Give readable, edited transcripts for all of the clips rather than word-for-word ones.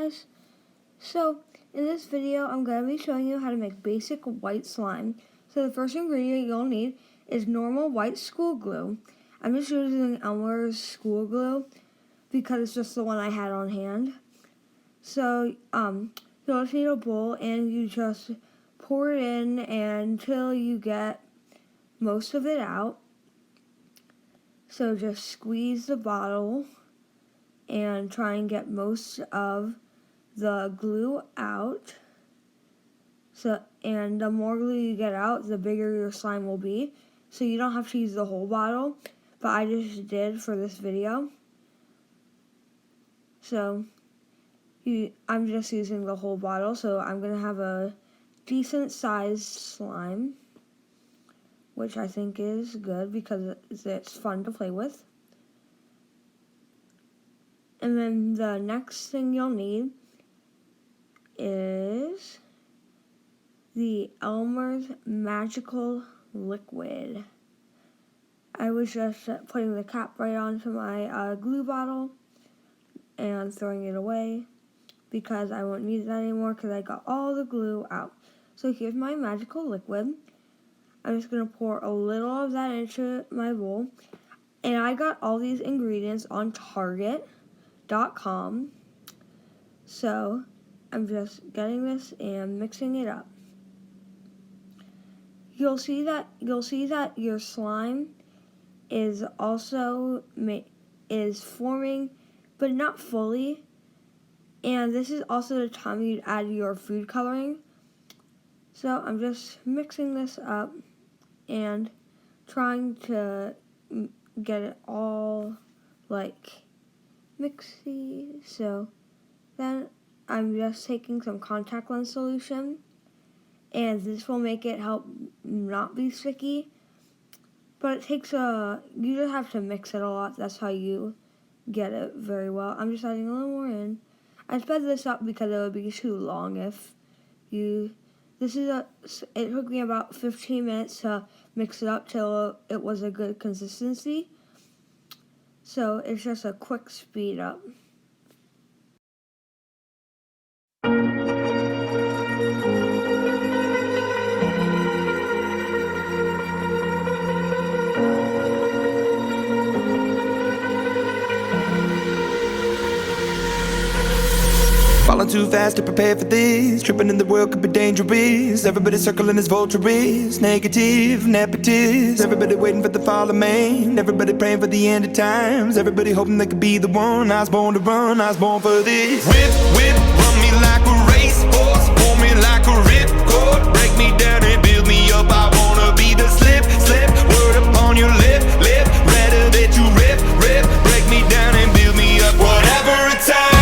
guys. So in this video I'm going to be showing you how to make basic white slime. So the first ingredient you'll need is normal white school glue. I'm just using Elmer's school glue because it's just the one I had on hand. So you'll just need a bowl and you just pour it in until you get most of it out. So just squeeze the bottle and try and get most of the glue out. And the more glue you get out, the bigger your slime will be. So you don't have to use the whole bottle, but I just did for this video. So I'm just using the whole bottle, so I'm going to have a decent sized slime, which I think is good because it's fun to play with. And then the next thing you'll need is the Elmer's Magical Liquid. I was just putting the cap right onto my glue bottle and throwing it away because I won't need that anymore because I got all the glue out. So here's my magical liquid. I'm just going to pour a little of that into my bowl. And I got all these ingredients on Target.com. So I'm just getting this and mixing it up. You'll see that your slime is also forming, but not fully. And this is also the time you'd add your food coloring. So I'm just mixing this up and trying to get it all like mixy. So then I'm just taking some contact lens solution, and this will make it help not be sticky. But it takes you just have to mix it a lot. That's how you get it very well. I'm just adding a little more in. I sped this up because it would be too long if you. It took me about 15 minutes to mix it up till it was a good consistency. So it's just a quick speed up. Falling too fast to prepare for this. Tripping in the world could be dangerous. Everybody circling as vultures. Negative, nepotist. Everybody waiting for the fall of man. Everybody praying for the end of times. Everybody hoping they could be the one. I was born to run, I was born for this. Whip, whip, run me like a racehorse. Pull me like a ripcord. Break me down and build me up. I wanna be the slip, slip. Word upon your lip, lip. Rather that you rip, rip. Break me down and build me up. Whatever it takes.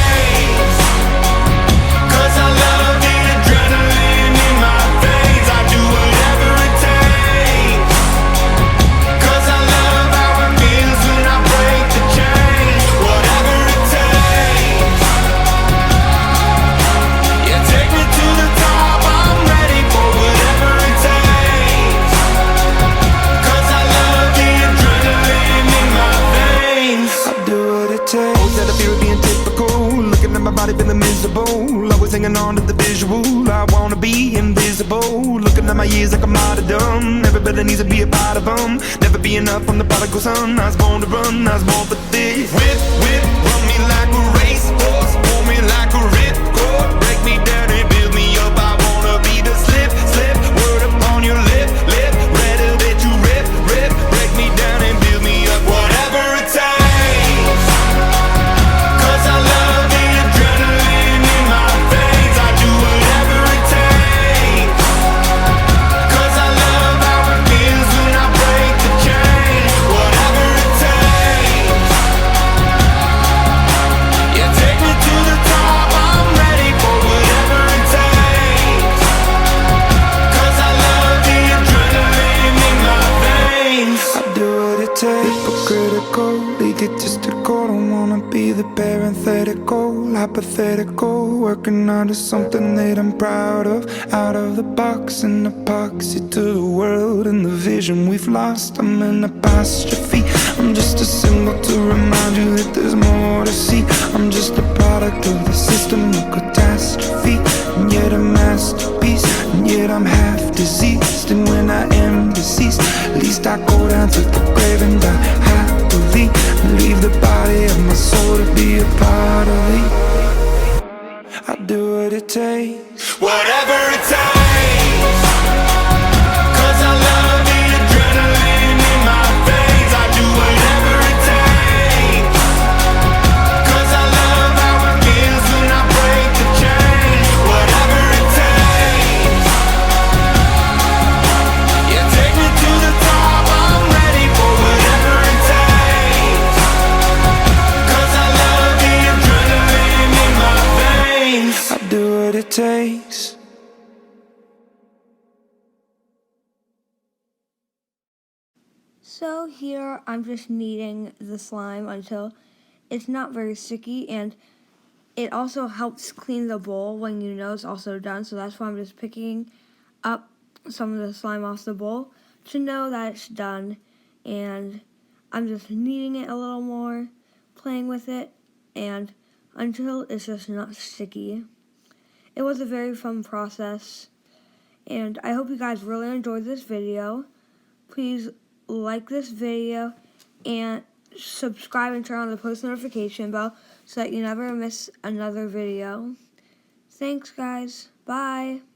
Feeling miserable, always hanging on to the visual. I wanna be invisible, looking at my years like I'm martyrdom. Everybody needs to be a part of them. Never be enough from the prodigal son. I was born to run, I was born for this. Whip, whip, run me like a racehorse. Pull me like a ripcord. Break me down and build me up. I wanna be the slip, slip. Word upon your lip, lip. Rather that you rip, rip. Break me down and build me up. Whatever it takes. Egotistical, don't wanna be the parenthetical, hypothetical, working onto something that I'm proud of. Out of the box, an epoxy to the world and the vision we've lost. I'm an apostrophe, I'm just a symbol to remind you that there's more to see. I'm just a product of the system, look So here I'm just kneading the slime until it's not very sticky, and it also helps clean the bowl when you know it's also done. So that's why I'm just picking up some of the slime off the bowl to know that it's done. And I'm just kneading it a little more, playing with it, and until it's just not sticky. It was a very fun process, and I hope you guys really enjoyed this video. Please like this video and subscribe and turn on the post notification bell so that you never miss another video. Thanks, guys. Bye.